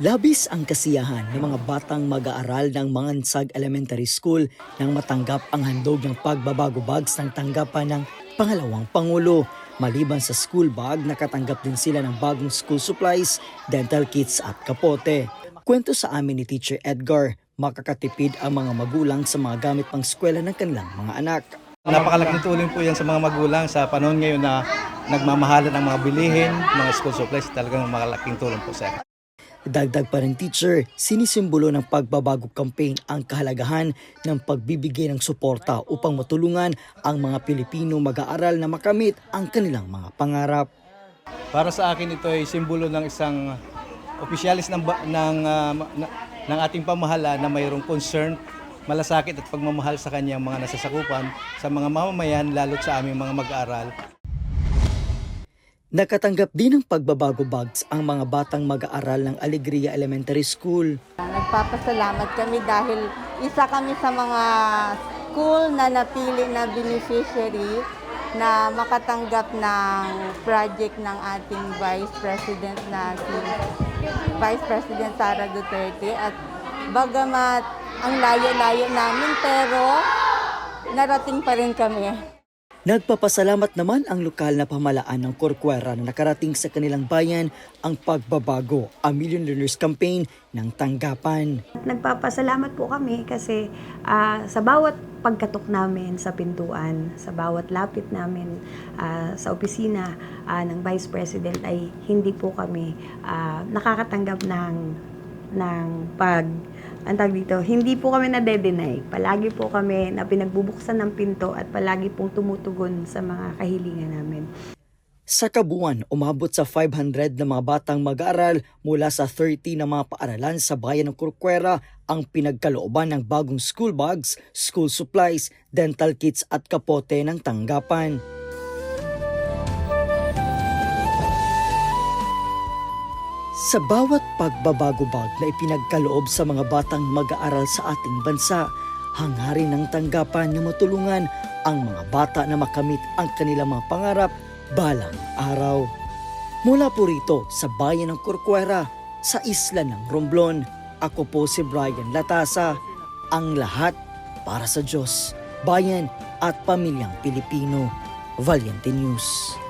Labis ang kasiyahan ng mga batang mag-aaral ng Mangansag Elementary School nang matanggap ang handog ng pagbabago bags ng tanggapan ng pangalawang Pangulo. Maliban sa school bag, nakatanggap din sila ng bagong school supplies, dental kits at kapote. Kwento sa amin ni Teacher Edgar, makakatipid ang mga magulang sa mga gamit pang eskwela ng kanilang mga anak. Napakalaking tulong po yan sa mga magulang sa panahon ngayon na nagmamahalan ng mga bilihin, mga school supplies, talagang malaking tulong po sa akin. Dagdag pa rin teacher, sinisimbolo ng pagbabago campaign ang kahalagahan ng pagbibigay ng suporta upang matulungan ang mga Pilipino mag-aaral na makamit ang kanilang mga pangarap. Para sa akin ito ay simbolo ng isang opisyalis ng ating pamahala na mayroong concern, malasakit at pagmamahal sa kanyang mga nasasakupan sa mga mamamayan lalo't sa aming mga mag-aaral. Nakatanggap din ng pagbabago bags ang mga batang mag-aaral ng Alegria Elementary School. Nagpapasalamat kami dahil isa kami sa mga school na napili na beneficiary na makatanggap ng project ng ating Vice President na si Vice President Sara Duterte. At bagamat ang layo-layo namin pero narating pa rin kami. Nagpapasalamat naman ang lokal na pamahalaan ng Corcuera na nakarating sa kanilang bayan ang pagbabago, a Million Learners Campaign ng tanggapan. Nagpapasalamat po kami kasi sa bawat pagkatok namin sa pintuan, sa bawat lapit namin sa opisina ng Vice President ay hindi po kami nakakatanggap ng hindi po kami nade-deny. Palagi po kami na pinagbubuksan ng pinto at palagi pong tumutugon sa mga kahilingan namin. Sa kabuuan, umabot sa 500 na mga batang mag-aaral mula sa 30 na mga paaralan sa bayan ng Corcuera ang pinagkalooban ng bagong school bags, school supplies, dental kits at kapote ng tanggapan. Sa bawat pagbabago bag na ipinagkaloob sa mga batang mag-aaral sa ating bansa, hangarin ng tanggapan na matulungan ang mga bata na makamit ang kanilang mga pangarap balang araw. Mula po rito sa bayan ng Corcuera, sa isla ng Romblon, ako po si Brian Latasa, ang lahat para sa Diyos, bayan at pamilyang Pilipino. Valiente News.